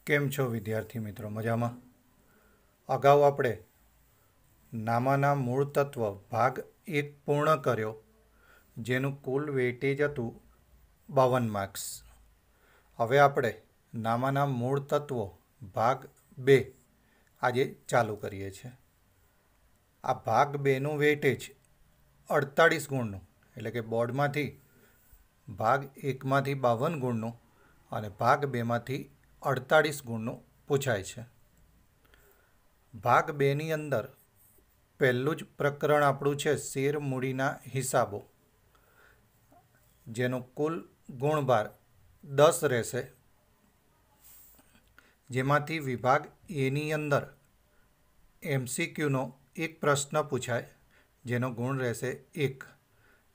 કેમ છો વિદ્યાર્થી મિત્રો? મજામાં? અગાઉ આપણે નામાના મૂળ તત્વ ભાગ 1 પૂર્ણ કર્યો, જેનું કુલ વેઇટેજ હતું 52 માર્ક્સ. હવે આપણે નામાના મૂળ તત્વો ભાગ 2 આજે ચાલુ કરીએ છીએ. આ ભાગ 2નું વેઇટેજ 48 ગુણનું, એટલે કે બોર્ડમાંથી ભાગ 1માંથી 52 ગુણનું અને ભાગ 2માંથી 48 ગુણનું પૂછાય છે. ભાગ 2ની અંદર પહેલું જ પ્રકરણ આપણું છે શેર મૂડીના હિસાબો, જેનું કુલ ગુણભાર 10 રહેશે. જેમાંથી વિભાગ એની અંદર MCQનો એક પ્રશ્ન પૂછાય, જેનો ગુણ રહેશે 1.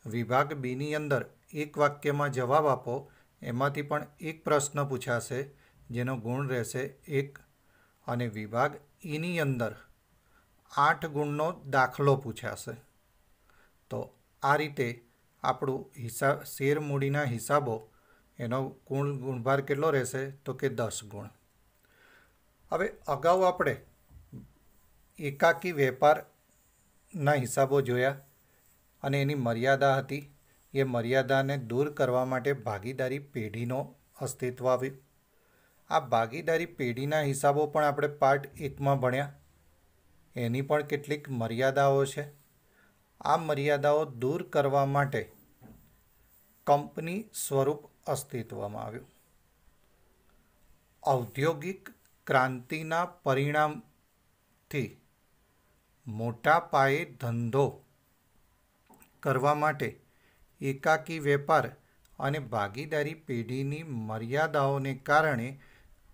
વિભાગ બીની અંદર એક વાક્યમાં જવાબ આપો, એમાંથી પણ એક પ્રશ્ન પૂછાશે, જેનો ગુણ રહેશે 1. અને વિભાગ ઈની અંદર 8 ગુણનો દાખલો પૂછાશે. તો આ રીતે આપણું શેર મૂડીના હિસાબો એનો કુલ ગુણભાર કેટલો રહેશે? તો કે 10 ગુણ. હવે અગાઉ આપણે એકાકી વેપારના હિસાબો જોયા અને એની મર્યાદા હતી. એ મર્યાદાને દૂર કરવા માટે ભાગીદારી પેઢીનો અસ્તિત્વ આવ્યું. આ ભાગીદારી પેઢીના હિસાબો પણ આપણે પાર્ટ 1માં ભણ્યા. એની પણ કેટલીક મર્યાદાઓ છે. આ મર્યાદાઓ દૂર કરવા માટે કંપની સ્વરૂપ અસ્તિત્વમાં આવ્યું. ઔદ્યોગિક ક્રાંતિના પરિણામથી મોટા પાયે ધંધો કરવા માટે એકાકી વેપાર અને ભાગીદારી પેઢીની મર્યાદાઓને કારણે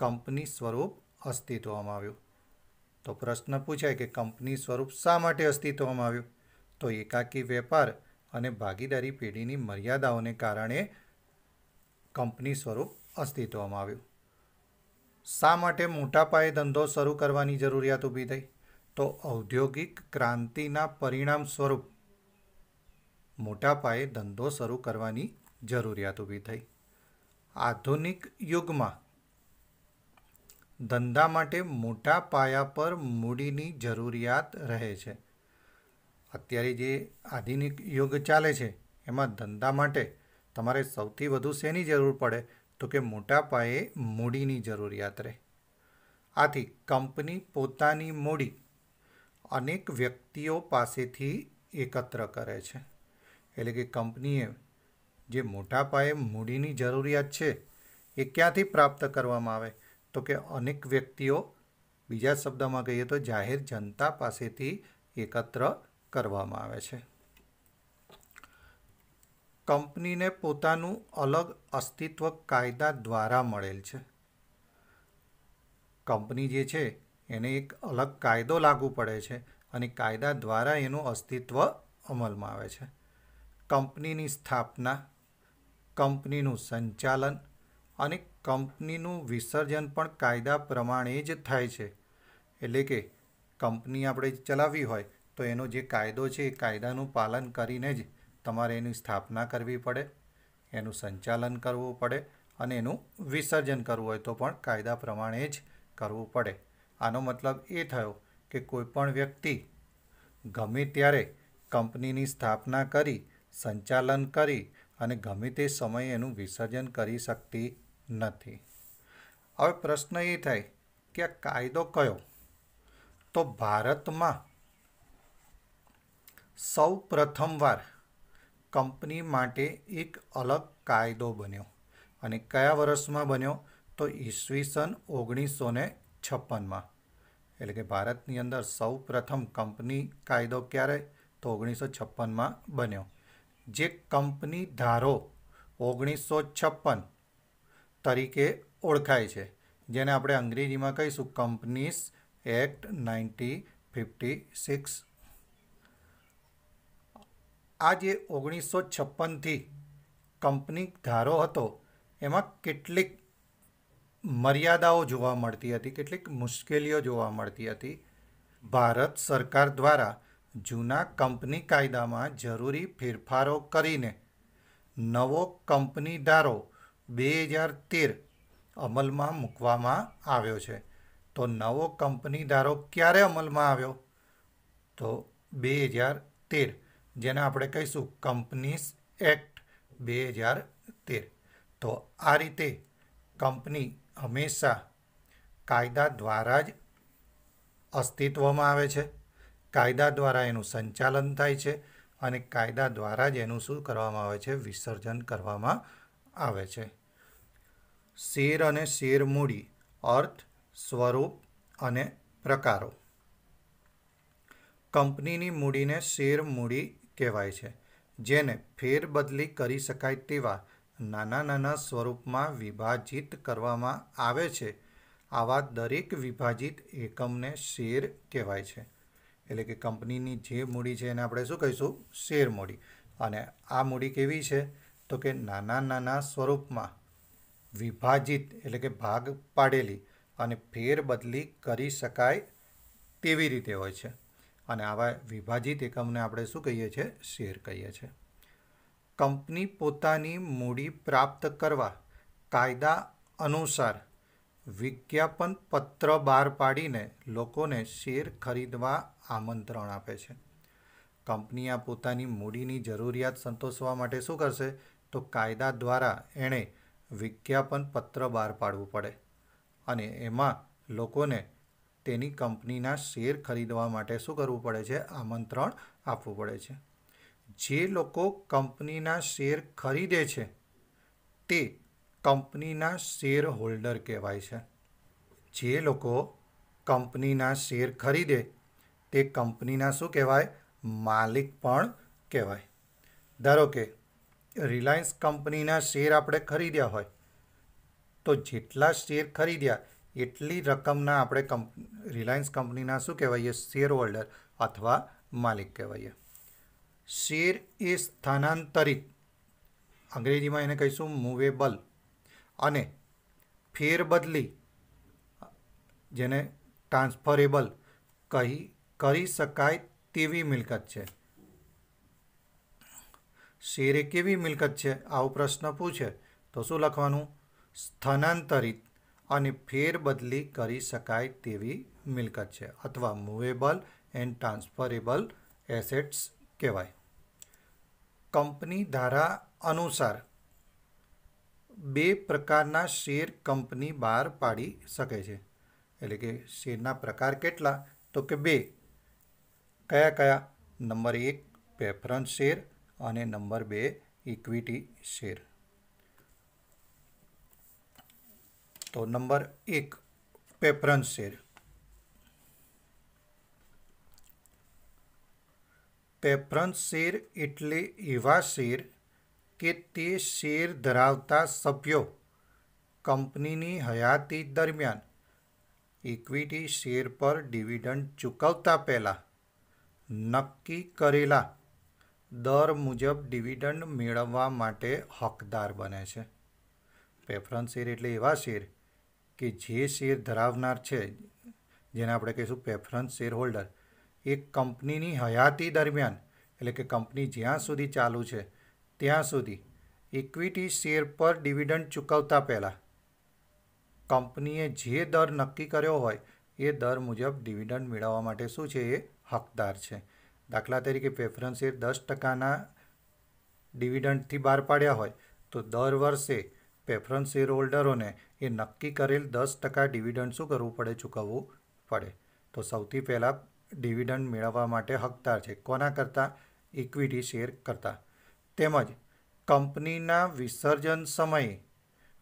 કંપની સ્વરૂપ અસ્તિત્વમાં આવ્યું. તો પ્રશ્ન પૂછાય કે કંપની સ્વરૂપ શા માટે અસ્તિત્વમાં આવ્યું? તો એકાકી વેપાર અને ભાગીદારી પેઢીની મર્યાદાઓને કારણે કંપની સ્વરૂપ અસ્તિત્વમાં આવ્યું. શા માટે મોટા પાયે ધંધો શરૂ કરવાની જરૂરિયાત ઊભી થઈ? તો ઔદ્યોગિક ક્રાંતિના પરિણામ સ્વરૂપ મોટા પાયે ધંધો શરૂ કરવાની જરૂરિયાત ઊભી થઈ. આધુનિક યુગમાં ધંધા માટે મોટા પાયા પર મૂડીની જરૂરિયાત રહે છે. અત્યારે જે આધુનિક યુગ ચાલે છે એમાં ધંધા માટે તમારે સૌથી વધુ શેની જરૂર પડે? તો કે મોટા પાયે મૂડીની જરૂરિયાત રહે. આથી કંપની પોતાની મૂડી અનેક વ્યક્તિઓ પાસેથી એકત્ર કરે છે. એટલે કે કંપનીએ જે મોટા પાયે મૂડીની જરૂરિયાત છે એ ક્યાંથી પ્રાપ્ત કરવામાં આવે? તો કે અનેક વ્યક્તિઓ, બીજા શબ્દમાં કહીએ તો જાહેર જનતા પાસેથી એકત્ર કરવામાં આવે છે. કંપનીને પોતાનું અલગ અસ્તિત્વ કાયદા દ્વારા મળેલ છે. કંપની જે છે એને એક અલગ કાયદો લાગુ પડે છે અને કાયદા દ્વારા એનું અસ્તિત્વ અમલમાં આવે છે. કંપનીની સ્થાપના, કંપનીનું સંચાલન અને કંપનીનું વિસર્જન પણ કાયદા પ્રમાણે જ થાય છે. એટલે કે કંપની આપણે ચલાવવી હોય તો એનો જે કાયદો છે એ કાયદાનું પાલન કરીને જ તમારે એની સ્થાપના કરવી પડે, એનું સંચાલન કરવું પડે અને એનું વિસર્જન કરવું હોય તો પણ કાયદા પ્રમાણે જ કરવું પડે. આનો મતલબ એ થયો કે કોઈ પણ વ્યક્તિ ગમે ત્યારે કંપનીની સ્થાપના કરી, સંચાલન કરી અને ગમે તે સમયે એનું વિસર્જન કરી શકતી નથી. હવે પ્રશ્ન એ થાય કે આ કાયદો કયો? તો ભારતમાં સૌ પ્રથમવાર કંપની માટે એક અલગ કાયદો બન્યો. અને કયા વર્ષમાં બન્યો? તો ઈસવીસન 1956માં. એટલે કે ભારતની અંદર સૌ પ્રથમ કંપની કાયદો ક્યારે? તો 1956માં બન્યો. જે કંપની ધારો 1956 તરીકે ઓળખાય છે, જેને આપણે અંગ્રેજીમાં કહીશું કંપનીઝ એક્ટ 1956. આ જે 1956થી કંપની ધારો હતો એમાં કેટલીક મર્યાદાઓ જોવા મળતી હતી, કેટલીક મુશ્કેલીઓ જોવા મળતી હતી. ભારત સરકાર દ્વારા જૂના કંપની કાયદામાં જરૂરી ફેરફારો કરીને નવો કંપની ધારો 2013 અમલમાં મૂકવામાં આવ્યો છે. તો નવો કંપની ધારો ક્યારે અમલમાં આવ્યો? તો 2013, જેને આપણે કહીશું કંપનીઝ એક્ટ 2013. તો આ રીતે કંપની હંમેશા કાયદા દ્વારા જ અસ્તિત્વમાં આવે છે, કાયદા દ્વારા એનું સંચાલન થાય છે અને કાયદા દ્વારા જ એનું શું કરવામાં આવે છે? વિસર્જન કરવામાં આવે છે. શેર અને શેર મૂડી, અર્થ, સ્વરૂપ અને પ્રકારો. કંપનીની મૂડીને શેર મૂડી કહેવાય છે, જેને ફેરબદલી કરી શકાય તેવા નાના નાના સ્વરૂપમાં વિભાજિત કરવામાં આવે છે. આવા દરેક વિભાજિત એકમને શેર કહેવાય છે. એટલે કે કંપનીની જે મૂડી છે એને આપણે શું કહીશું? શેર મૂડી. અને આ મૂડી કેવી છે? તો કે નાના નાના સ્વરૂપમાં વિભાજિત એટલે કે ભાગ પાડેલી અને ફેરબદલી કરી શકાય તેવી રીતે હોય છે. અને આવા વિભાજિત એકમને આપણે શું કહીએ છીએ? શેર કહીએ છીએ. કંપની પોતાની મૂડી પ્રાપ્ત કરવા કાયદા અનુસાર વિજ્ઞાપન પત્ર બહાર પાડીને લોકોને શેર ખરીદવા આમંત્રણ આપે છે. કંપની આ પોતાની મૂડીની જરૂરિયાત સંતોષવા માટે શું કરશે? તો કાયદા દ્વારા એણે વિજ્ઞાપન પત્ર બહાર પાડવું પડે અને એમાં લોકોને તેની કંપનીના શેર ખરીદવા માટે શું કરવું પડે છે? આમંત્રણ આપવું પડે છે. જે લોકો કંપનીના શેર ખરીદે છે તે કંપનીના શેર હોલ્ડર કહેવાય છે. જે લોકો કંપનીના શેર ખરીદે તે કંપનીના શું કહેવાય? માલિક પણ કહેવાય. ધારો કે રિલાયન્સ કંપનીના શેર આપણે ખરીદ્યા હોય તો જેટલા શેર ખરીદ્યા એટલી રકમના આપણે રિલાયન્સ કંપનીના શું કહેવાય? શેર હોલ્ડર અથવા માલિક કહેવાય. શેર એ સ્થાનાંતરિત, અંગ્રેજીમાં એને કહીશું મૂવેબલ, અને ફેરબદલી જેને ટ્રાન્સફરેબલ કરી શકાય તેવી મિલકત છે. શેર એ કેવી મિલકત છે? આવો પ્રશ્ન પૂછે તો શું લખવાનું? સ્થાનાંતરિત અને ફેરબદલી કરી શકાય તેવી મિલકત છે અથવા મૂવેબલ એન્ડ ટ્રાન્સફરેબલ એસેટ્સ કહેવાય. કંપની ધારા અનુસાર 2 પ્રકારના શેર કંપની બહાર પાડી શકે છે. એટલે કે શેરના પ્રકાર કેટલા? તો કે 2. કયા કયા? નંબર 1 પ્રેફરન્સ શેર અને નંબર 2 ઇક્વિટી શેર. તો number 1 preference share. Preference share એટલે એવા શેર કે તે શેર ધરાવતા સભ્યો કંપનીની હયાતી દરમિયાન ઇક્વિટી શેર પર ડિવિડન્ડ ચૂકવતા પહેલાં નક્કી કરેલા દર મુજબ ડિવિડન્ડ મેળવવા માટે હકદાર બને છે. પ્રેફરન્સ શેર એટલે એવા શેર કે જે શેર ધરાવનાર છે, જેને આપણે કહીશું પ્રેફરન્સ શેર હોલ્ડર, એ કંપનીની હયાતી દરમિયાન એટલે કે કંપની જ્યાં સુધી ચાલુ છે ત્યાં સુધી ઇક્વિટી શેર પર ડિવિડન્ડ ચૂકવતા પહેલાં કંપનીએ જે દર નક્કી કર્યો હોય એ દર મુજબ ડિવિડન્ડ મેળવવા માટે શું છે? એ હકદાર છે. દાખલા તરીકે પ્રેફરન્સ શેર 10%ના ડિવિડન્ડથી બહાર પાડ્યા હોય તો દર વર્ષે પ્રેફરન્સ શેર હોલ્ડરોને એ નક્કી કરેલ 10% ડિવિડન્ડ શું કરવું પડે? ચૂકવવું પડે. તો સૌથી પહેલાં ડિવિડન્ડ મેળવવા માટે હકદાર છે. કોના કરતાં? ઇક્વિટી શેર કરતાં. તેમજ કંપનીના વિસર્જન સમયે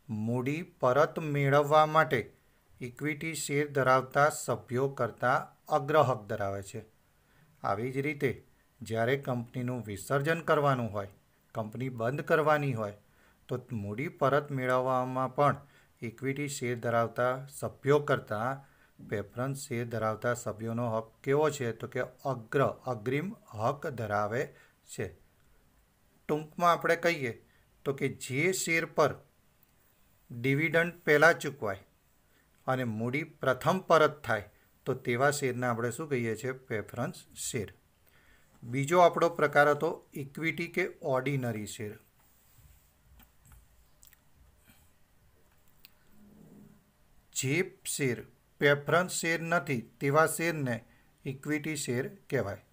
મૂડી પરત મેળવવા માટે ઇક્વિટી શેર ધરાવતા સભ્યો કરતાં અગ્રહક ધરાવે છે. આવી જ રીતે જ્યારે કંપનીનું વિસર્જન કરવાનું હોય, કંપની બંધ કરવાની હોય, તો મૂડી પરત મેળવવામાં પણ ઇક્વિટી શેર ધરાવતા સભ્યો કરતાં પ્રેફરન્સ શેર ધરાવતા સભ્યોનો હક કેવો છે? તો કે અગ્રિમ હક ધરાવે છે. ટૂંકમાં આપણે કહીએ તો કે જે શેર પર ડિવિડન્ડ પહેલાં ચૂકવાય અને મૂડી પ્રથમ પરત થાય તો તેવા શેરને આપણે શું કહીએ છીએ? Preference share. બીજો આપણો પ્રકાર હતો ઇક્વિટી કે ઓર્ડિનરી શેર. જે શેર પ્રેફરન્સ શેર નથી તેવા શેરને ઇક્વિટી શેર કહેવાય.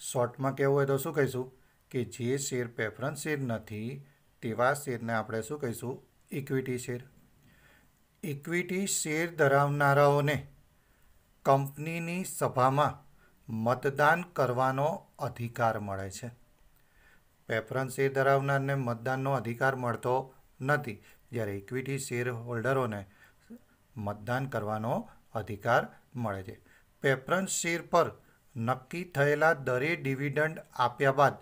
શોર્ટમાં કહેવું હોય તો શું કહીશું કે જે શેર પ્રેફરન્સ શેર નથી તેવા શેરને આપણે શું કહીશું? Equity share. ઇક્વિટી શેર ધરાવનારાઓને કંપનીની સભામાં મતદાન કરવાનો અધિકાર મળે છે. પ્રેફરન્સ શેર ધરાવનારને મતદાનનો અધિકાર મળતો નથી, જ્યારે ઇક્વિટી શેર હોલ્ડરોને મતદાન કરવાનો અધિકાર મળે છે. પ્રેફરન્સ શેર પર નક્કી થયેલા દરે ડિવિડન્ડ આપ્યા બાદ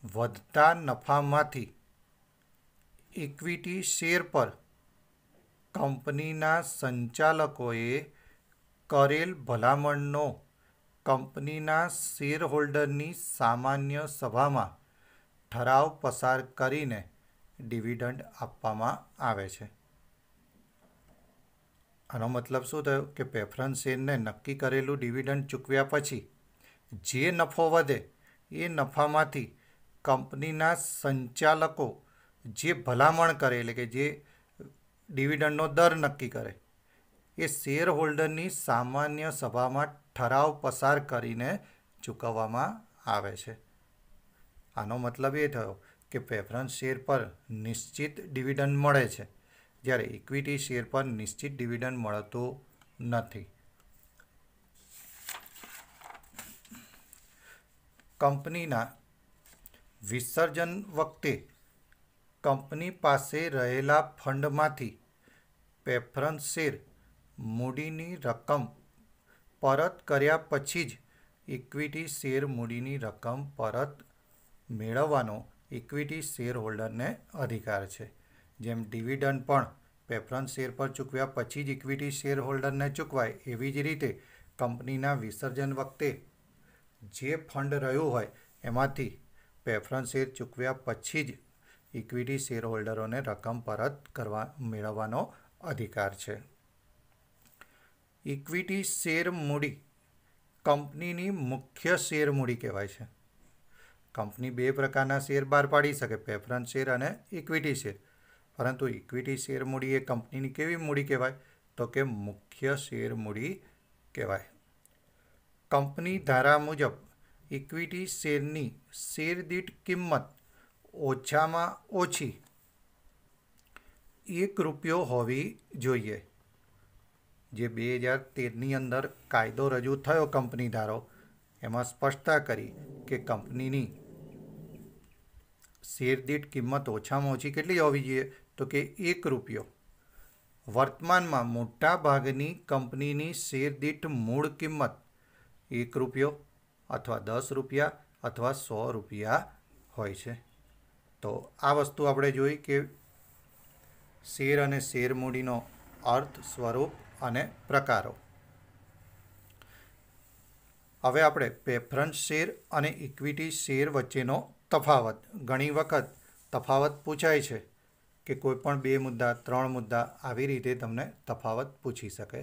વધતા નફામાંથી ઇક્વિટી શેર પર કંપનીના સંચાલકોએ કરેલ ભલામણનો કંપનીના શેરહોલ્ડરની સામાન્ય સભામાં ઠરાવ પસાર કરીને ડિવિડન્ડ આપવામાં આવે છે. આનો મતલબ શું થયો કે પ્રેફરન્સ શેરને નક્કી કરેલું ડિવિડન્ડ ચૂકવ્યા પછી જે નફો વધે એ નફામાંથી કંપનીના સંચાલકો જે ભલામણ કરે એટલે કે જે ડિવિડન્ડનો દર નક્કી કરે એ શેર હોલ્ડરની સામાન્ય સભામાં ઠરાવ પસાર કરીને ચૂકવવામાં આવે છે. આનો મતલબ એ થયો કે પ્રેફરન્સ શેર પર નિશ્ચિત ડિવિડન્ડ મળે છે, જ્યારે ઇક્વિટી શેર પર નિશ્ચિત ડિવિડન્ડ મળતું નથી. કંપનીના વિસર્જન વખતે કંપની પાસે રહેલા ફંડમાંથી પ્રેફરન્સ શેર મૂડીની રકમ પરત કર્યા પછી જ ઇક્વિટી શેર મૂડીની રકમ પરત મેળવવાનો ઇક્વિટી શેર હોલ્ડરને અધિકાર છે. જેમ ડિવિડન્ડ પણ પ્રેફરન્સ શેર પર ચૂકવ્યા પછી જ ઇક્વિટી શેર હોલ્ડરને ચૂકવાય, એવી જ રીતે કંપનીના વિસર્જન વખતે જે ફંડ રહ્યું હોય એમાંથી પ્રેફરન્સ શેર ચૂકવ્યા પછી જ ઇક્વિટી શેર હોલ્ડરોને રકમ પરત મેળવવાનો અધિકાર છે. ઇક્વિટી શેર મૂડી કંપનીની મુખ્ય શેર મૂડી કહેવાય છે. કંપની બે પ્રકારના શેર બહાર પાડી શકે, પ્રેફરન્સ શેર અને ઇક્વિટી શેર. પરંતુ ઇક્વિટી શેર મૂડી એ કંપનીની કેવી મૂડી કહેવાય? તો કે મુખ્ય શેર મૂડી કહેવાય. કંપની ધારા મુજબ ઇક્વિટી શેરની શેર દીઠ કિંમત ઓછામાં ઓછી ₹1 હોવી જોઈએ. જે 2013ની અંદર કાયદો રજૂ થયો કંપની ધારો, એમાં સ્પષ્ટતા કરી કે કંપનીની શેર દીઠ કિંમત ઓછામાં ઓછી કેટલી હોવી જોઈએ? તો કે ₹1. વર્તમાનમાં મોટા ભાગની કંપનીની શેર દીઠ મૂળ કિંમત ₹1 અથવા ₹10 અથવા ₹100 હોય છે. તો આ વસ્તુ આપણે જોઈ કે શેર અને શેર મૂડીનો અર્થ, સ્વરૂપ અને પ્રકારો. હવે આપણે પ્રેફરન્સ શેર અને ઇક્વિટી શેર વચ્ચેનો તફાવત. ઘણી વખત તફાવત પૂછાય છે કે કોઈ પણ 2 મુદ્દા, 3 મુદ્દા આવી રીતે તમને તફાવત પૂછી શકે.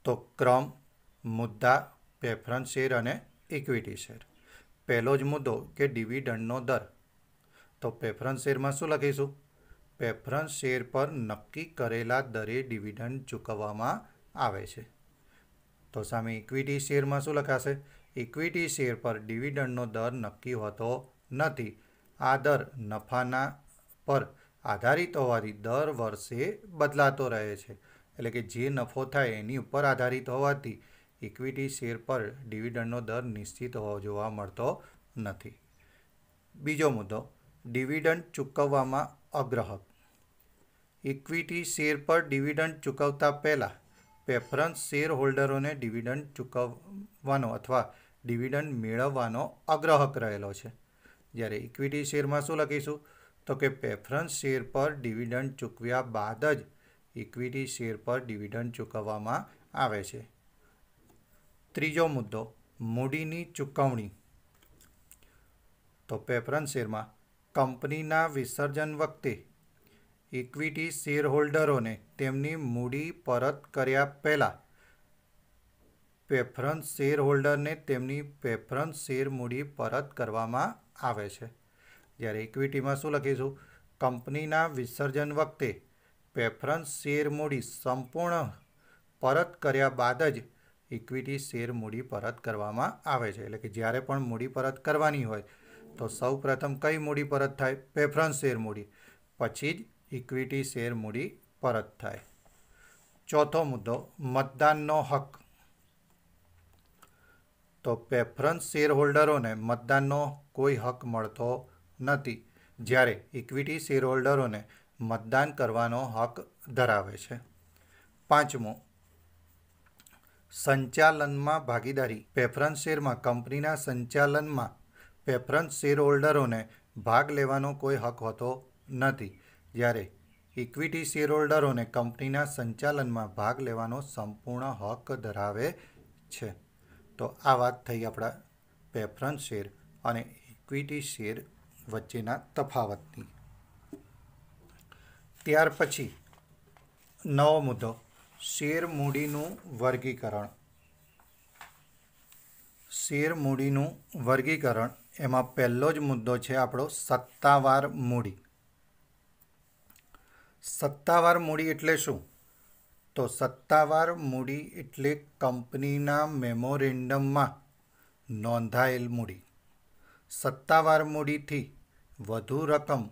તો ક્રમ, મુદ્દા, પ્રેફરન્સ શેર અને ઇક્વિટી શેર. પહેલો જ મુદ્દો કે ડિવિડન્ડનો દર. તો પ્રેફરન્સ શેરમાં શું લખીશું? પ્રેફરન્સ શેર પર નક્કી કરેલા દરે ડિવિડન્ડ ચૂકવવામાં આવે છે. તો સામે ઇક્વિટી શેરમાં શું લખાશે? ઇક્વિટી શેર પર ડિવિડન્ડનો દર નક્કી હોતો નથી. આ દર નફાના પર આધારિત હોવાથી દર વર્ષે બદલાતો રહે છે. એટલે કે જે નફો થાય એની ઉપર આધારિત હોવાથી ઇક્વિટી શેર પર ડિવિડન્ડનો દર નિશ્ચિત જોવા મળતો નથી. બીજો મુદ્દો, ડિવિડન્ડ ચૂકવવામાં અગ્રહક. ઇક્વિટી શેર પર ડિવિડન્ડ ચૂકવતા પહેલાં પ્રેફરન્સ શેર હોલ્ડરોને ડિવિડન્ડ ચૂકવવાનો અથવા ડિવિડન્ડ મેળવવાનો અગ્રહક રહેલો છે. જ્યારે ઇક્વિટી શેરમાં શું લખીશું? તો કે પ્રેફરન્સ શેર પર ડિવિડન્ડ ચૂકવ્યા બાદ જ ઇક્વિટી શેર પર ડિવિડન્ડ ચૂકવવામાં આવે છે. ત્રીજો મુદ્દો, મૂડીની ચૂકવણી. તો પ્રેફરન્સ શેરમાં કંપનીના વિસર્જન વખતે ઇક્વિટી શેર હોલ્ડરોને તેમની મૂડી પરત કર્યા પહેલાં પ્રેફરન્સ શેર હોલ્ડરને તેમની પ્રેફરન્સ શેર મૂડી પરત કરવામાં આવે છે. જ્યારે ઇક્વિટીમાં શું લખીશું? કંપનીના વિસર્જન વખતે પ્રેફરન્સ શેર મૂડી સંપૂર્ણ પરત કર્યા બાદ જ ઇક્વિટી શેર મૂડી પરત કરવામાં આવે છે. એટલે કે જ્યારે પણ મૂડી પરત કરવાની હોય તો સૌ પ્રથમ કઈ મૂડી પરત થાય? પ્રેફરન્સ શેર મૂડી, પછી જ ઇક્વિટી શેર મૂડી પરત થાય. ચોથો મુદ્દો, મતદાનનો હક. તો પ્રેફરન્સ શેર હોલ્ડરોને મતદાનનો કોઈ હક મળતો નથી, જ્યારે ઇક્વિટી શેર હોલ્ડરોને મતદાન કરવાનો હક ધરાવે છે. પાંચમો, સંચાલનમાં ભાગીદારી. પ્રેફરન્સ શેરમાં કંપનીના સંચાલનમાં પ્રેફરન્સ શેર હોલ્ડરોને ભાગ લેવાનો કોઈ હક હોતો નથી, જ્યારે ઇક્વિટી શેર હોલ્ડરોને કંપનીના સંચાલનમાં ભાગ લેવાનો સંપૂર્ણ હક ધરાવે છે. તો આ વાત થઈ આપણા પ્રેફરન્સ શેર અને ઇક્વિટી શેર વચ્ચેના તફાવતની. ત્યાર પછી નવો મુદ્દો, શેર મૂડીનું વર્ગીકરણ. શેર મૂડીનું વર્ગીકરણ, એમાં પહેલો જ મુદ્દો છે આપણો સત્તાવાર મૂડી. સત્તાવાર મૂડી એટલે શું? તો સત્તાવાર મૂડી એટલે કંપનીના મેમોરેન્ડમમાં નોંધાયેલ મૂડી. સત્તાવાર મૂડીથી વધુ રકમ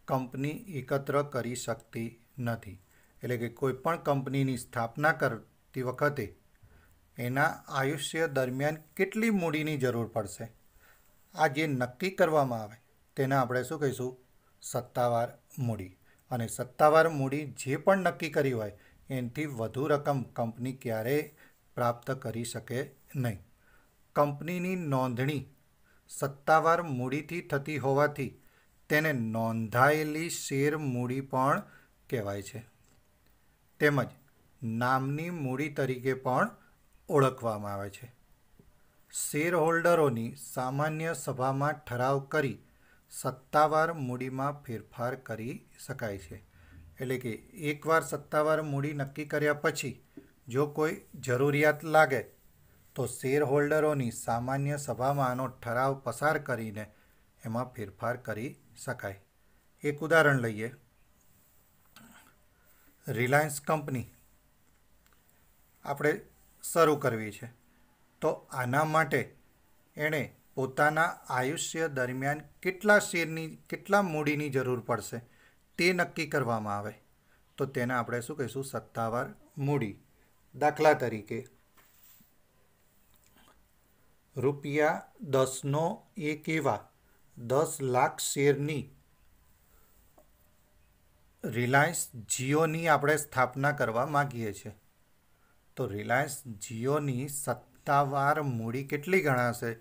કંપની એકત્ર કરી શકતી નથી. એટલે કે કોઈ પણ કંપનીની સ્થાપના કરતી વખતે એના આયુષ્ય દરમિયાન કેટલી મૂડીની જરૂર પડશે, આ જે નક્કી કરવામાં આવે તેને આપણે શું કહીશું? સત્તાવાર મૂડી. અને સત્તાવાર મૂડી જે પણ નક્કી કરી હોય એનાથી વધુ રકમ કંપની ક્યારેય પ્રાપ્ત કરી શકે નહીં. કંપનીની નોંધણી સત્તાવાર મૂડીથી થતી હોવાથી તેને નોંધાયેલી શેર મૂડી પણ કહેવાય છે, તેમજ નામની મૂડી તરીકે પણ ઓળખવામાં આવે છે. શેર હોલ્ડરોની સામાન્ય સભામાં ઠરાવ કરી સત્તાવાર મૂડીમાં ફેરફાર કરી શકાય છે. એટલે કે એકવાર સત્તાવાર મૂડી નક્કી કર્યા પછી જો કોઈ જરૂરિયાત લાગે તો શેર હોલ્ડરોની સામાન્ય સભામાં આનો ઠરાવ પસાર કરીને એમાં ફેરફાર કરી શકાય. એક ઉદાહરણ લઈએ. રિલાયન્સ કંપની આપણે શરૂ કરવી છે, તો આના માટે એણે પોતાના આયુષ્ય દરમિયાન કેટલા મૂડીની જરૂર પડશે તે નક્કી કરવામાં આવે તો તેને આપણે શું કહીશું? સત્તાવાર મૂડી. દાખલા તરીકે ₹10નો એક એવા 10 લાખ શેરની રિલાયન્સ જીઓની આપણે સ્થાપના કરવા માગીએ છીએ. તો રિલાયન્સ જીઓની સત્તાવાર મૂડી કેટલી ગણાશે?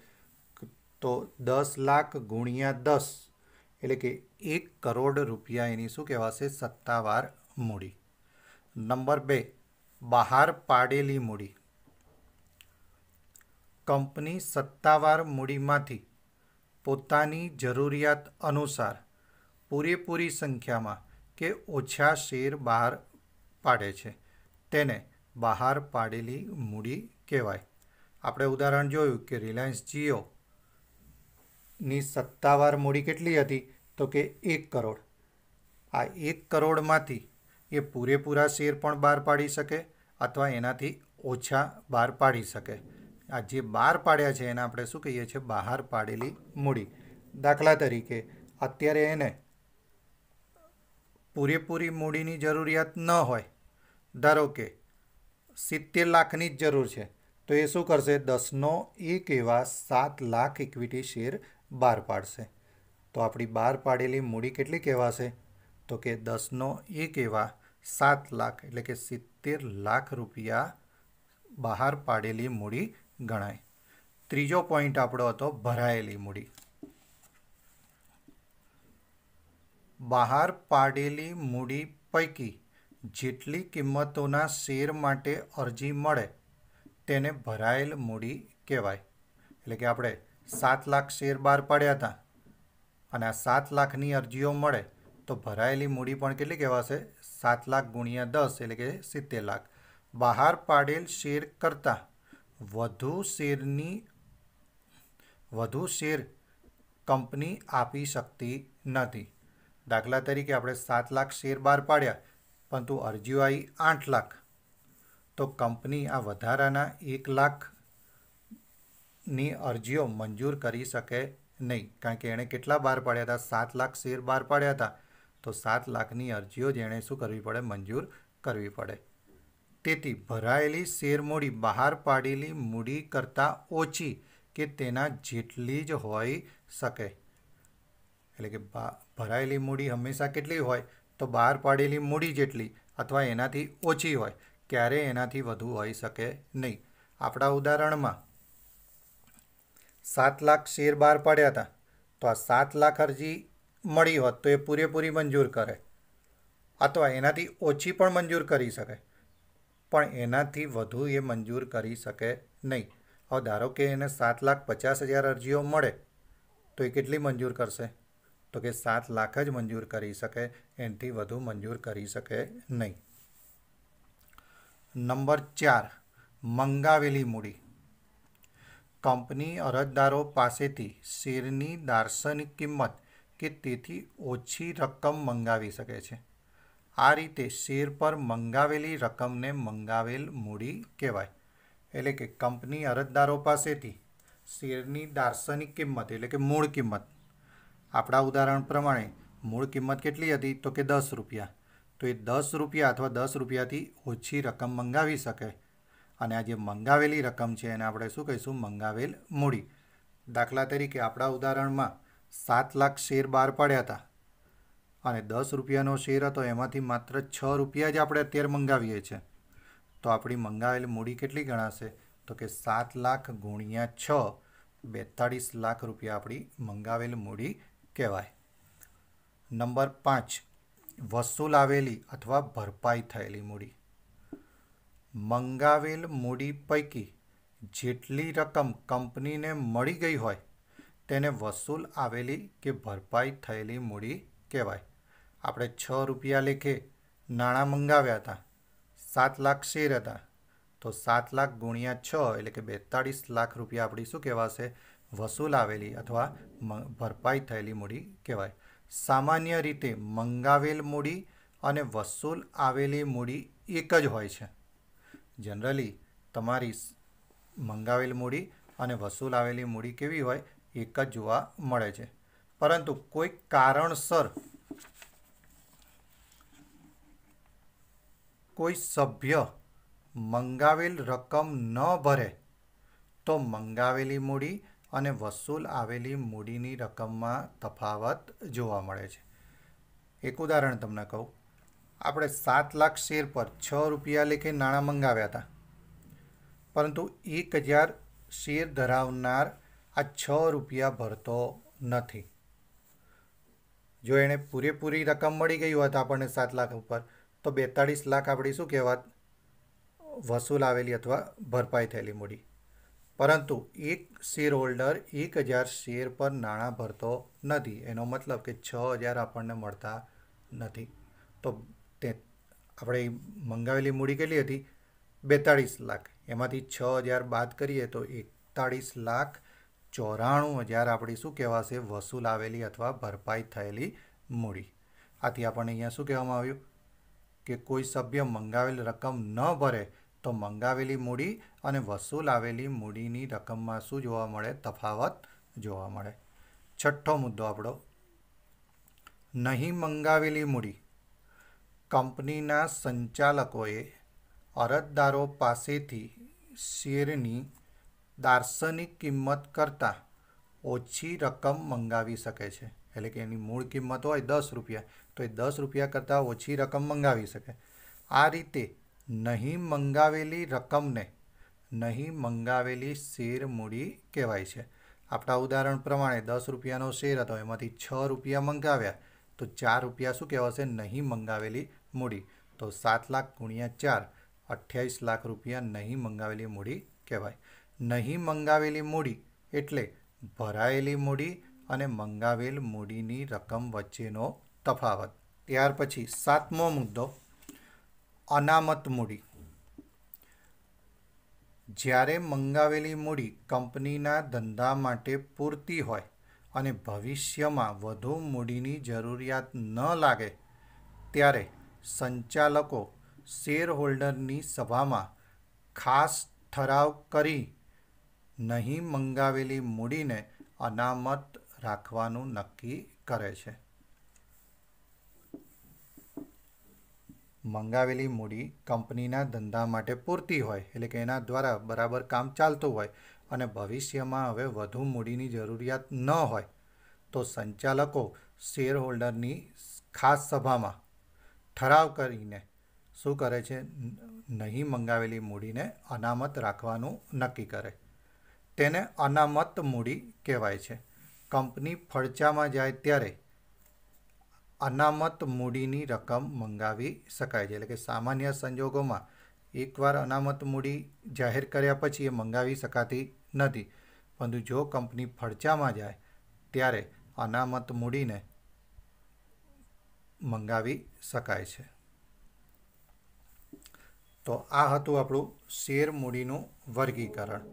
તો 10 લાખ ગુણ્યા 10 એટલે કે 1 કરોડ રૂપિયા એની શું કહેવાશે? સત્તાવાર મૂડી. નંબર 2, બહાર પાડેલી મૂડી. કંપની સત્તાવાર મૂડીમાંથી પોતાની જરૂરિયાત અનુસાર પૂરેપૂરી સંખ્યામાં કે ઓછા શેર બહાર પાડે છે, તેને બહાર પાડેલી મૂડી કહેવાય. આપણે ઉદાહરણ જોયું કે રિલાયન્સ જીઓની સત્તાવાર મૂડી કેટલી હતી? તો કે 1 કરોડ. આ 1 કરોડમાંથી એ પૂરેપૂરા શેર પણ બહાર પાડી શકે અથવા એનાથી ઓછા બહાર પાડી શકે. આ જે બહાર પાડ્યા છે એને આપણે શું કહીએ છીએ? બહાર પાડેલી મૂડી. દાખલા તરીકે અત્યારે એને પૂરેપૂરી મૂડીની જરૂરિયાત ન હોય, ધારો કે 70 લાખની જ જરૂર છે, તો એ શું કરશે? 10નો એક એવા 7 લાખ ઇક્વિટી શેર બહાર પાડશે. તો આપણી બહાર પાડેલી મૂડી કેટલી કહેવાશે? તો કે 10નો એક એવા 7 લાખ એટલે કે 70 લાખ રૂપિયા બહાર પાડેલી મૂડી ગણાય. ત્રીજો પોઈન્ટ આપણો હતો ભરાયેલી મૂડી. બહાર પાડેલી મૂડી પૈકી જેટલી કિંમતોના શેર માટે અરજી મળે તેને ભરાયેલ મૂડી કહેવાય. એટલે કે આપણે 7 લાખ શેર બહાર પાડ્યા હતા અને આ 7 લાખની અરજીઓ મળે તો ભરાયેલી મૂડી પણ કેટલી કહેવાશે? 7 લાખ ગુણ્યા 10 એટલે કે 70 લાખ. બહાર પાડેલ શેર કરતાં વધુ શેર કંપની આપી શકતી નથી. દાખલા તરીકે આપણે 7 લાખ શેર બહાર પાડ્યા, પરંતુ અરજીઓ આવી 8 લાખ, તો કંપની આ વધારાના 1 લાખની અરજીઓ મંજૂર કરી શકે નહીં, કારણ કે એણે કેટલા બહાર પાડ્યા હતા? 7 લાખ શેર બહાર પાડ્યા હતા, તો 7 લાખની અરજીઓ જ એણે શું કરવી પડે? મંજૂર કરવી પડે. તેથી ભરાયેલી શેર મૂડી બહાર પાડેલી મૂડી કરતાં ઓછી કે તેના જેટલી જ હોઈ શકે. એટલે કે ભરાયેલી મૂડી હંમેશા કેટલી હોય? તો બહાર પાડેલી મૂડી જેટલી અથવા એનાથી ઓછી હોય, ક્યારેય એનાથી વધુ હોઈ શકે નહીં. આપણા ઉદાહરણમાં 7 લાખ શેર બહાર પાડ્યા હતા, તો આ 7 લાખ અરજી મળી હોત તો એ પૂરેપૂરી મંજૂર કરે, અથવા એનાથી ઓછી પણ મંજૂર કરી શકે, પણ એનાથી વધુ એ મંજૂર કરી શકે નહીં. હવે ધારો કે એને 7,50,000 અરજીઓ મળે, તો એ કેટલી મંજૂર કરશે? તો કે 7 લાખ જ મંજૂર કરી શકે, એનાથી વધુ મંજૂર કરી શકે નહીં. નંબર 4, મંગાવેલી મૂડી. કંપની અરજદારો પાસેથી શેરની દાર્શનિક કિંમત કે તેથી ઓછી રકમ મંગાવી શકે છે. આ રીતે શેર પર મંગાવેલી રકમને મંગાવેલ મૂડી કહેવાય. એટલે કે કંપની અરજદારો પાસેથી શેરની દાર્શનિક કિંમત એટલે કે મૂળ કિંમત, આપણા ઉદાહરણ પ્રમાણે મૂળ કિંમત કેટલી હતી? તો કે 10 રૂપિયા. તો એ 10 રૂપિયા અથવા 10 રૂપિયાથી ઓછી રકમ મંગાવી શકે, અને આ જે મંગાવેલી રકમ છે એને આપણે શું કહીશું? મંગાવેલ મૂડી. દાખલા તરીકે આપણા ઉદાહરણમાં 7 લાખ શેર બહાર પાડ્યા હતા અને 10 રૂપિયાનો શેર હતો, એમાંથી માત્ર 6 રૂપિયા જ આપણે અત્યારે મંગાવીએ છીએ, તો આપણી મંગાવેલ મૂડી કેટલી ગણાશે? તો કે 7 લાખ ગુણ્યા 6, 42 લાખ રૂપિયા આપણી મંગાવેલ મૂડી કહેવાય. નંબર 5, વસૂલ આવેલી અથવા ભરપાઈ થયેલી મૂડી. મંગાવેલ મૂડી પૈકી જેટલી રકમ કંપનીને મળી ગઈ હોય તેને વસૂલ આવેલી કે ભરપાઈ થયેલી મૂડી કહેવાય. આપણે 6 રૂપિયા લેખે નાણાં મંગાવ્યા હતા, 7 લાખ શેર હતા, તો 7 લાખ ગુણ્યા 6 એટલે કે 42 લાખ રૂપિયા આપણી શું કહેવાશે? વસૂલ આવેલી અથવા ભરપાઈ થયેલી મૂડી કહેવાય. સામાન્ય રીતે મંગાવેલ મૂડી અને વસૂલ આવેલી મૂડી એક જ હોય છે. જનરલી તમારી મંગાવેલ મૂડી અને વસૂલ આવેલી મૂડી કેવી હોય? એક જ જોવા મળે છે. પરંતુ કોઈ કારણસર કોઈ સભ્ય મંગાવેલ રકમ ન ભરે તો મંગાવેલી મૂડી અને વસૂલ આવેલી મૂડીની રકમમાં તફાવત જોવા મળે છે. એક ઉદાહરણ તમને કહું. આપણે 7 લાખ શેર પર 6 રૂપિયા લેખે નાણાં મંગાવ્યા હતા, પરંતુ 1000 શેર ધરાવનાર આ 6 રૂપિયા ભરતો નથી. જો એણે પૂરેપૂરી રકમ મળી ગઈ હોત આપણને 7 લાખ ઉપર, તો 42 લાખ આપણી શું કહેવાત? વસૂલ આવેલી અથવા ભરપાઈ થયેલી મૂડી. પરંતુ એક શેર હોલ્ડર 1000 શેર પર નાણાં ભરતો નથી, એનો મતલબ કે 6000 આપણને મળતા નથી. તો તે આપણે મંગાવેલી મૂડી કેટલી હતી? 42 લાખ. એમાંથી 6000 બાદ કરીએ તો 41,94,000 આપણી શું કહેવાશે? વસૂલ આવેલી અથવા ભરપાઈ થયેલી મૂડી. આથી આપણને અહીંયા શું કહેવામાં આવ્યું? કે કોઈ સભ્ય મંગાવેલ રકમ ન ભરે તો મંગાવેલી મૂડી અને વસૂલ આવેલી મૂડીની રકમમાં શું જોવા મળે? તફાવત જોવા મળે. છઠ્ઠો મુદ્દો આપણો, નહીં મંગાવેલી મૂડી. કંપનીના સંચાલકોએ અરજદારો પાસેથી શેરની દાર્શનિક કિંમત કરતાં ઓછી રકમ મંગાવી શકે છે. એટલે કે એની મૂળ કિંમત હોય 10 રૂપિયા, તો એ 10 રૂપિયા કરતાં ઓછી રકમ મંગાવી શકે. આ રીતે નહીં મંગાવેલી રકમને નહીં મંગાવેલી શેર મૂડી કહેવાય છે. આપણા ઉદાહરણ પ્રમાણે 10 રૂપિયાનો શેર હતો, એમાંથી 6 રૂપિયા મંગાવ્યા, તો 4 રૂપિયા શું કહેવાશે? નહીં મંગાવેલી મૂડી. તો 7 લાખ ગુણ્યા 4, 28 લાખ રૂપિયા નહીં મંગાવેલી મૂડી કહેવાય. નહીં મંગાવેલી મૂડી એટલે ભરાયેલી મૂડી અને મંગાવેલ મૂડીની રકમ વચ્ચેનો તફાવત. ત્યાર પછી 7મો મુદ્દો, અનામત મૂડી. જ્યારે મંગાવેલી મૂડી કંપનીના ધંધા માટે પૂરતી હોય અને ભવિષ્યમાં વધુ મૂડીની જરૂરિયાત ન લાગે ત્યારે સંચાલકો શેર હોલ્ડરની સભામાં ખાસ ઠરાવ કરી નહીં મંગાવેલી મૂડીને અનામત રાખવાનું નક્કી કરે છે. મંગાવેલી મૂડી કંપનીના ધંધા માટે પૂરતી હોય, એટલે કે એના દ્વારા બરાબર કામ ચાલતું હોય અને ભવિષ્યમાં હવે વધુ મૂડીની જરૂરિયાત ન હોય તો સંચાલકો શેર હોલ્ડરની ખાસ સભામાં ઠરાવ કરીને શું કરે છે? નહીં મંગાવેલી મૂડીને અનામત રાખવાનું નક્કી કરે. તેને અનામત મૂડી કહેવાય છે. કંપની ફડચામાં જાય ત્યારે અનામત મૂડીની રકમ મંગાવી શકાય છે. એટલે કે સામાન્ય સંજોગોમાં એકવાર અનામત મૂડી જાહેર કર્યા પછી એ મંગાવી શકાતી નથી, પરંતુ જો કંપની ફડચામાં જાય ત્યારે અનામત મૂડીને મંગાવી શકાય છે. તો આ હતું આપણું શેર મૂડીનું વર્ગીકરણ.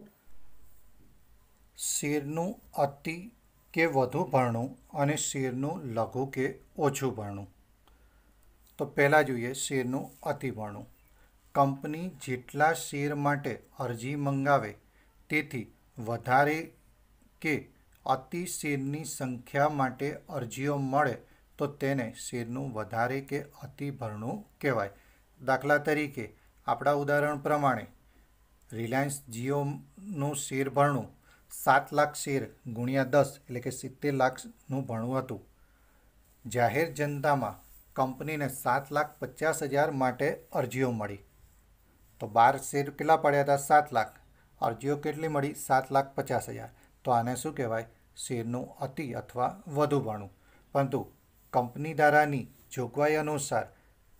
શેરનું અતિ કે વધુ ભરણું અને શેરનું લઘુ કે ઓછું ભરણું. તો પહેલાં જોઈએ શેરનું અતિ ભરણું. કંપની જેટલા શેર માટે અરજી મંગાવે તેથી વધારે કે અતિ શેરની સંખ્યા માટે અરજીઓ મળે તો તેને શેરનું વધારે કે અતિ ભરણું કહેવાય. દાખલા તરીકે આપણા ઉદાહરણ પ્રમાણે રિલાયન્સ જીઓનું શેર ભરણું 7 લાખ શેર ગુણ્યા 10 એટલે કે 70 લાખનું ભરણું હતું. જાહેર જનતામાં કંપનીને 7,50,000 માટે અરજીઓ મળી. તો 12 શેર કેટલા પડ્યા હતા? 7 લાખ. અરજીઓ કેટલી મળી? 7,50,000. તો આને શું કહેવાય? શેરનું અતિ અથવા વધુ ભરણું. પરંતુ કંપની ધારાની જોગવાઈ અનુસાર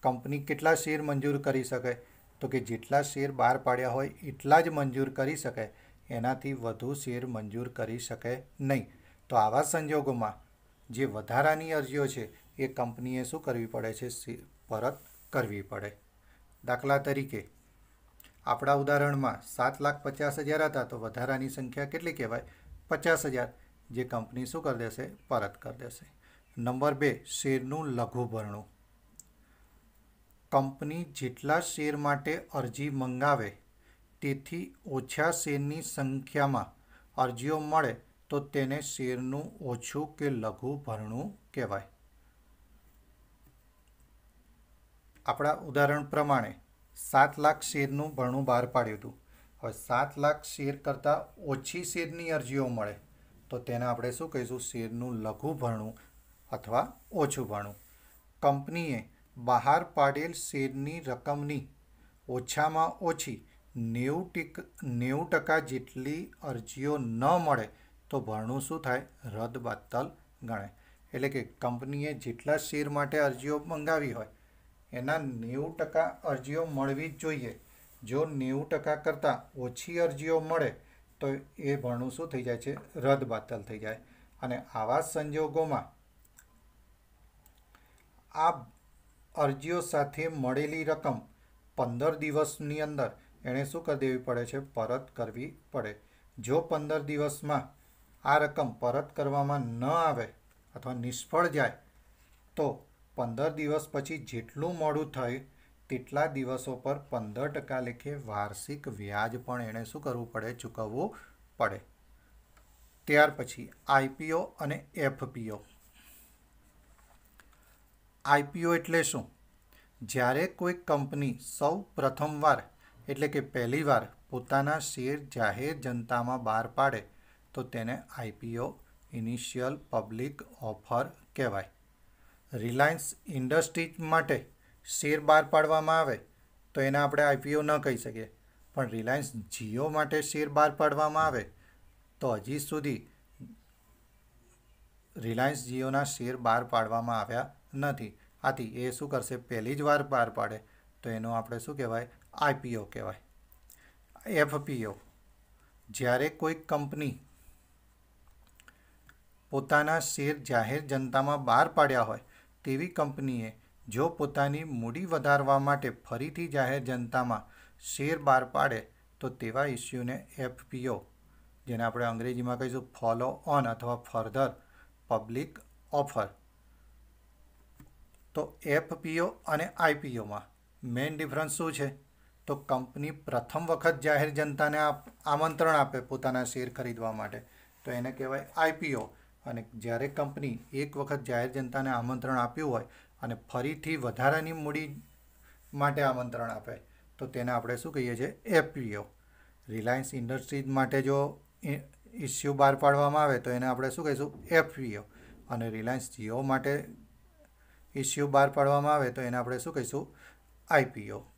કંપની કેટલા શેર મંજૂર કરી શકે? તો કે જેટલા શેર બહાર પાડ્યા હોય એટલા જ મંજૂર કરી શકે, એનાથી વધુ શેર મંજૂર કરી શકે નહીં. તો આવા સંજોગોમાં જે વધારાની અરજીઓ છે એ કંપનીએ શું કરવી પડે છે? પરત કરવી પડે. દાખલા તરીકે આપણા ઉદાહરણમાં 7,50,000 હતા, તો વધારાની સંખ્યા કેટલી કહેવાય? 50,000, જે કંપની શું કરી દેશે? પરત કરી દેશે. નંબર 2, શેરનું લઘુ ભરણું. કંપની જેટલા શેર માટે અરજી મંગાવે તેથી ઓછા શેરની સંખ્યામાં અરજીઓ મળે તો તેને શેરનું ઓછું કે લઘુ ભરણું કહેવાય. આપણા ઉદાહરણ પ્રમાણે 7 લાખ શેરનું ભરણું બહાર પાડ્યું હતું. હવે 7 લાખ શેર કરતાં ઓછી શેરની અરજીઓ મળે તો તેને આપણે શું કહીશું? શેરનું લઘુ ભરણું અથવા ઓછું ભરણું. કંપનીએ બહાર પાડેલ શેરની રકમની ઓછામાં ઓછી 90% જેટલી અરજીઓ ન મળે તો ભરણું શું થાય? રદબાતલ ગણાય. એટલે કે કંપનીએ જેટલા શેર માટે અરજીઓ મંગાવી હોય એના 90% અરજીઓ મળવી જ જોઈએ. જો 90% કરતાં ઓછી અરજીઓ મળે તો એ ભરણું શું થઈ જાય છે? રદબાતલ થઈ જાય. અને આવા સંજોગોમાં આ અરજીઓ સાથે મળેલી રકમ 15 દિવસની અંદર એણે શું કરી દેવી પડે છે? પરત કરવી પડે. જો 15 દિવસમાં આ રકમ પરત કરવામાં ન આવે અથવા નિષ્ફળ જાય તો 15 દિવસ પછી જેટલું મોડું થાય તેટલા દિવસો પર 15% લેખે વાર્ષિક વ્યાજ પણ એણે શું કરવું પડે? ચૂકવવું પડે. ત્યાર પછી આઈપીઓ અને એફપીઓ. આઈપીઓ એટલે શું? જ્યારે કોઈ કંપની સૌ પ્રથમવાર એટલે કે પહેલીવાર પોતાના શેર જાહેર જનતામાં બહાર પાડે તો તેને આઈપીઓ ઇનિશિયલ પબ્લિક ઓફર કહેવાય. રિલાયન્સ ઇન્ડસ્ટ્રીઝ માટે શેર બહાર પાડવામાં આવે તો એને આપણે આઈપીઓ ન કહી શકીએ, પણ રિલાયન્સ જીઓ માટે શેર બહાર પાડવામાં આવે તો હજી સુધી રિલાયન્સ જીઓના શેર બહાર પાડવામાં આવ્યા નથી. આથી એ શું કરશે? પહેલી જ વાર બહાર પાડે તો એનો આપણે શું કહેવાય? આઈપીઓ કહેવાય. એફપીઓ, જ્યારે કોઈ કંપની પોતાના શેર જાહેર જનતામાં બહાર પાડ્યા હોય તેવી કંપનીએ જો પોતાની મૂડી વધારવા માટે ફરીથી જાહેર જનતામાં શેર બહાર પાડે તો તેવા ઇસ્યુને એફપીઓ, જેને આપણે અંગ્રેજીમાં કહીશું ફોલો ઓન અથવા ફર્ધર પબ્લિક ઓફર. તો એફપીઓ અને આઈપીઓમાં મેઇન ડિફરન્સ શું છે? તો કંપની પ્રથમ વખત જાહેર જનતાને આમંત્રણ આપે પોતાના શેર ખરીદવા માટે, તો એને કહેવાય આઈપીઓ. અને જ્યારે કંપની એક વખત જાહેર જનતાને આમંત્રણ આપ્યું હોય અને ફરીથી વધારાની મૂડી માટે આમંત્રણ આપે, તો તેને આપણે શું કહીએ છીએ? એફપીઓ. રિલાયન્સ ઇન્ડસ્ટ્રીઝ માટે જો ઇસ્યુ બહાર પાડવામાં આવે તો એને આપણે શું કહીશું? એફપીઓ. અને રિલાયન્સ જીઓ માટે ઇસ્યુ બહાર પાડવામાં આવે તો એને આપણે શું કહીશું? આઈપીઓ.